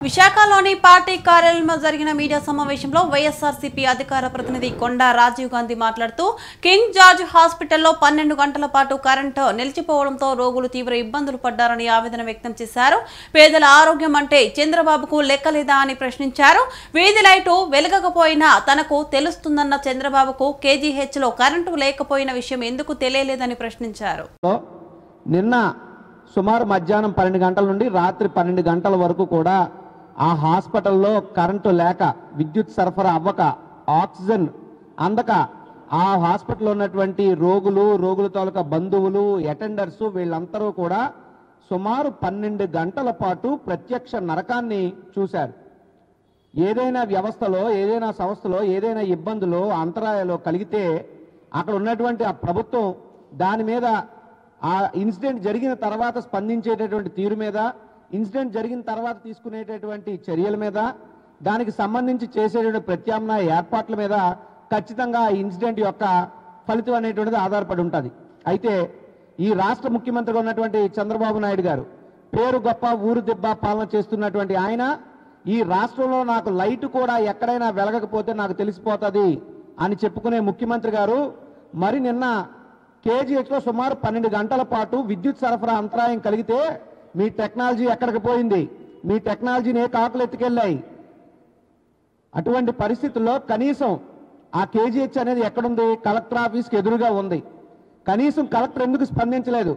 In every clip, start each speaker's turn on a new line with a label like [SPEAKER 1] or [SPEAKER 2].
[SPEAKER 1] విశాఖలోని పార్టీ కార్యాలయంలో జరిగిన మీడియా సమావేశంలో వైఎస్ఆర్సీపీ అధికార ప్రతినిధి కొండా రాజీవ్ గాంధీ మాట్లాడుతూ కింగ్ జార్జ్ హాస్పిటల్లో 12 గంటల పాటు కరెంటు నిలిచిపోవడంతో రోగులు తీవ్ర ఇబ్బందులు పడ్డారని ఆవేదన వ్యక్తం చేశారు. పేదల ఆరోగ్యం అంటే చంద్రబాబుకు లెక్కలేదా అని ప్రశ్నించారు. వీధి లైటు వెలగకపోయినా తనకు తెలుస్తుందన్న చంద్రబాబుకు కేజీహెచ్లో కరెంటు లేకపోయిన విషయం ఎందుకు తెలియలేదని ప్రశ్నించారు.
[SPEAKER 2] నిన్న సుమారు మధ్యాహ్నం 12 గంటల నుండి రాత్రి 12 గంటల వరకు కూడా ఆ హాస్పిటల్లో కరెంటు లేక, విద్యుత్ సరఫరా అవ్వక, ఆక్సిజన్ అందక ఆ హాస్పిటల్లో ఉన్నటువంటి రోగుల తాలూకా బంధువులు, అటెండర్స్ వీళ్ళందరూ కూడా సుమారు 12 గంటల పాటు ప్రత్యక్ష నరకాన్ని చూశారు. ఏదైనా వ్యవస్థలో, ఏదైనా సంస్థలో ఏదైనా ఇబ్బందులు, అంతరాయాలు కలిగితే అక్కడ ఉన్నటువంటి ఆ ప్రభుత్వం దాని మీద, ఆ ఇన్సిడెంట్ జరిగిన తర్వాత స్పందించేటటువంటి తీరు మీద, ఇన్సిడెంట్ జరిగిన తర్వాత తీసుకునేటటువంటి చర్యల మీద, దానికి సంబంధించి చేసేటువంటి ప్రత్యామ్నాయ ఏర్పాట్ల మీద ఖచ్చితంగా ఆ ఇన్సిడెంట్ యొక్క ఫలితం అనేటువంటిది ఆధారపడి ఉంటుంది. అయితే ఈ రాష్ట్ర ముఖ్యమంత్రిగా ఉన్నటువంటి చంద్రబాబు నాయుడు గారు పేరు గొప్ప ఊరు దెబ్బ పాలన చేస్తున్నటువంటి ఆయన, ఈ రాష్ట్రంలో నాకు లైట్ కూడా ఎక్కడైనా వెలగకపోతే నాకు తెలిసిపోతుంది అని చెప్పుకునే ముఖ్యమంత్రి గారు మరి నిన్న కేజీహెచ్లో సుమారు 12 గంటల పాటు విద్యుత్ సరఫరా అంతరాయం కలిగితే మీ టెక్నాలజీ ఎక్కడికి పోయింది, మీ టెక్నాలజీని ఏ కాకులు ఎత్తుకెళ్ళాయి? అటువంటి పరిస్థితుల్లో కనీసం ఆ కేజీహెచ్ అనేది ఎక్కడుంది? కలెక్టర్ ఆఫీస్కి ఎదురుగా ఉంది. కనీసం కలెక్టర్ ఎందుకు స్పందించలేదు?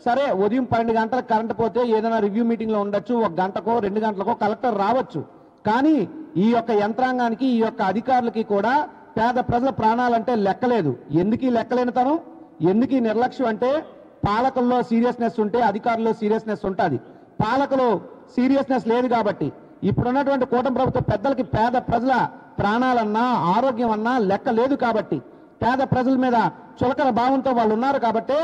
[SPEAKER 2] సరే, ఉదయం 12 గంటలకు కరెంట్ పోతే ఏదైనా రివ్యూ మీటింగ్లో ఉండొచ్చు, 1 గంటకో 2 గంటలకో కలెక్టర్ రావచ్చు. కానీ ఈ యొక్క యంత్రాంగానికి, ఈ యొక్క అధికారులకి కూడా పేద ప్రజల ప్రాణాలంటే లెక్కలేదు. ఎందుకు ఈ లెక్కలేనితనం, ఎందుకు ఈ నిర్లక్ష్యం అంటే పాలకుల్లో సీరియస్నెస్ ఉంటే అధికారుల్లో సీరియస్నెస్ ఉంటుంది. పాలకులు సీరియస్నెస్ లేదు కాబట్టి ఇప్పుడున్నటువంటి కూటమి ప్రభుత్వ పెద్దలకి పేద ప్రజల ప్రాణాలన్నా, ఆరోగ్యం అన్నా లెక్క లేదు కాబట్టి, పేద ప్రజల మీద చులకన భావంతో వాళ్ళు ఉన్నారు కాబట్టి